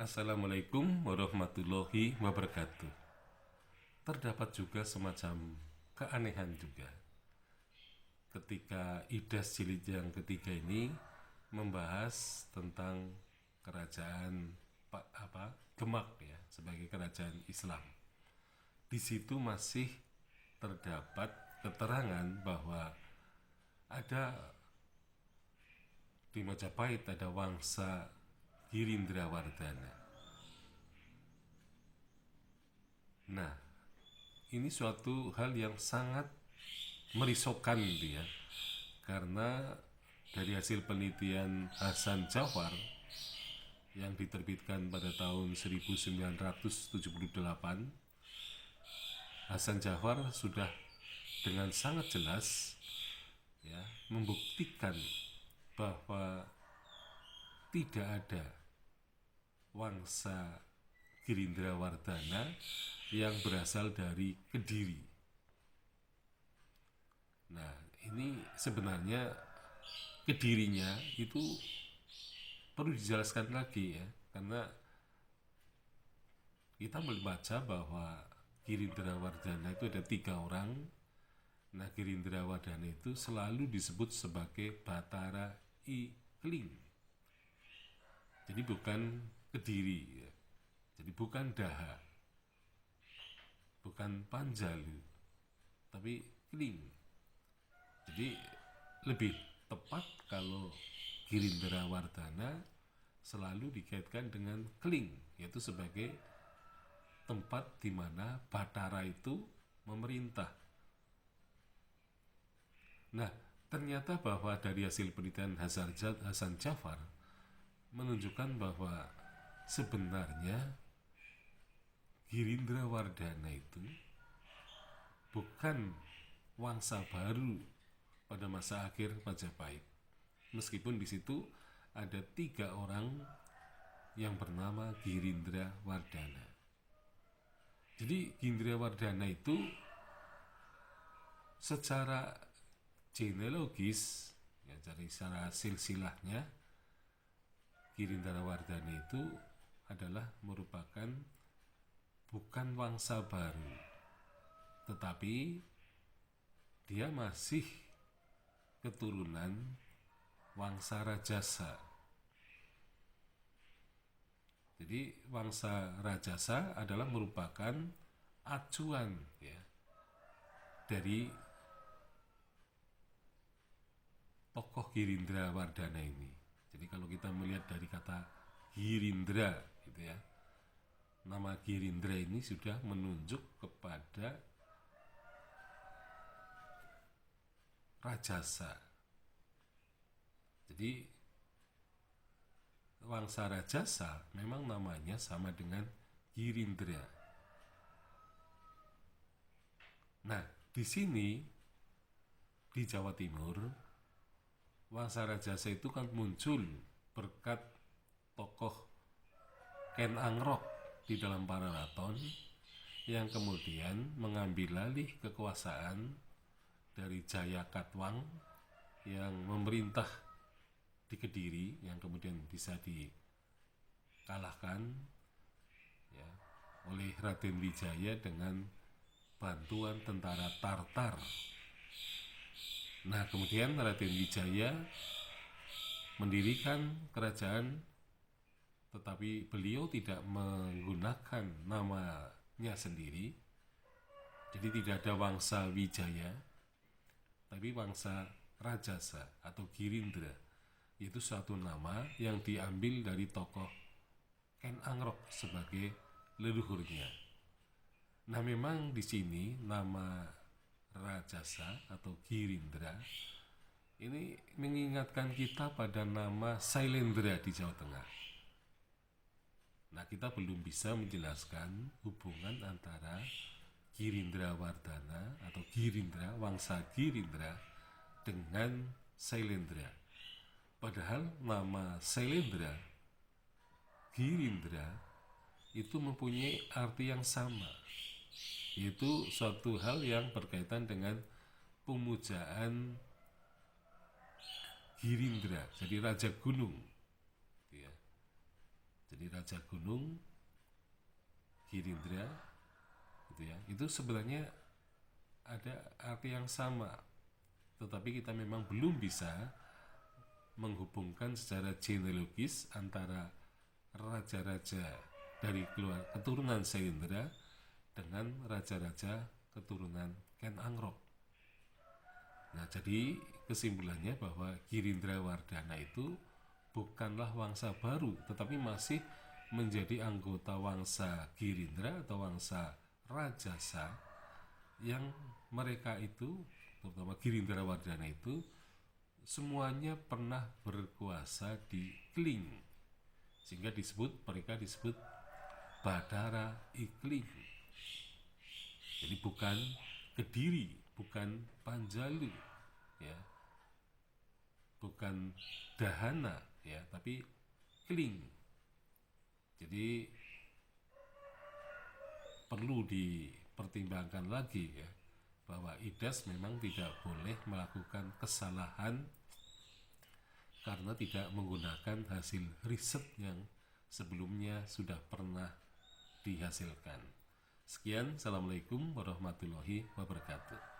Assalamualaikum warahmatullahi wabarakatuh. Terdapat juga semacam keanehan juga ketika Idas jilid yang ketiga ini membahas tentang kerajaan Demak ya sebagai kerajaan Islam. Di situ masih terdapat keterangan bahwa ada di Majapahit ada wangsa Girindrawardhana. Nah, ini suatu hal yang sangat merisaukan dia, karena dari hasil penelitian Hasan Jawhar yang diterbitkan pada tahun 1978, Hasan Jawhar sudah dengan sangat jelas ya membuktikan bahwa tidak ada wangsa Girindrawardhana yang berasal dari Kediri. Nah, ini sebenarnya Kedirinya itu perlu dijelaskan lagi ya, karena kita membaca bahwa Girindrawardhana itu ada 3 orang. Nah, Girindrawardhana itu selalu disebut sebagai Batara I Kling. Jadi bukan Kediri ya. Jadi bukan Daha, bukan Panjalu, tapi Kling. Jadi lebih tepat kalau Girindrawardhana selalu dikaitkan dengan Kling, yaitu sebagai tempat di mana Batara itu memerintah. Nah, ternyata bahwa dari hasil penelitian Hasan Jawhar menunjukkan bahwa sebenarnya Girindrawardhana itu bukan wangsa baru pada masa akhir Majapahit. Meskipun di situ ada 3 orang yang bernama Girindrawardhana. Jadi Girindrawardhana itu secara genealogis, ya, dari secara silsilahnya, Girindrawardhana itu adalah merupakan bukan wangsa baru, tetapi dia masih keturunan wangsa Rajasa. Jadi wangsa Rajasa adalah merupakan acuan ya dari tokoh Girindrawardhana ini. Jadi kalau kita melihat dari kata Girindra gitu ya, nama Girindra ini sudah menunjuk kepada Rajasa. Jadi wangsa Rajasa memang namanya sama dengan Girindra. Nah, di sini di Jawa Timur wangsa Rajasa itu kan muncul berkat tokoh Ken Angrok di dalam Pararaton yang kemudian mengambil alih kekuasaan dari Jaya Katwang yang memerintah di Kediri, yang kemudian bisa dikalahkan ya, oleh Raden Wijaya dengan bantuan tentara Tartar. Nah, kemudian Raden Wijaya mendirikan kerajaan, tetapi beliau tidak menggunakan namanya sendiri. Jadi tidak ada wangsa Wijaya, tapi wangsa Rajasa atau Girindra. Itu suatu nama yang diambil dari tokoh Ken Angrok sebagai leluhurnya. Nah, memang di sini nama Rajasa atau Girindra ini mengingatkan kita pada nama Sailendra di Jawa Tengah. Nah, kita belum bisa menjelaskan hubungan antara Girindrawardhana atau Girindra, wangsa Girindra dengan Sailendra. Padahal nama Sailendra, Girindra itu mempunyai arti yang sama, yaitu suatu hal yang berkaitan dengan pemujaan Girindra, jadi raja gunung ya. Jadi Raja Gunung, Girindra, gitu ya. Itu sebenarnya ada arti yang sama, tetapi kita memang belum bisa menghubungkan secara genealogis antara raja-raja dari keturunan Sailendra dengan raja-raja keturunan Ken Angrok. Nah, jadi kesimpulannya bahwa Girindrawardhana itu bukanlah wangsa baru, tetapi masih menjadi anggota wangsa Girindra atau wangsa Rajasa, yang mereka itu, terutama Girindrawardhana itu, semuanya pernah berkuasa di Kling, sehingga mereka disebut Badara Ikling. Jadi bukan Kediri, bukan Panjalu, ya, bukan Dahana, ya, tapi Kling. Jadi perlu dipertimbangkan lagi, ya, bahwa Idas memang tidak boleh melakukan kesalahan karena tidak menggunakan hasil riset yang sebelumnya sudah pernah dihasilkan. Sekian, Assalamualaikum warahmatullahi wabarakatuh.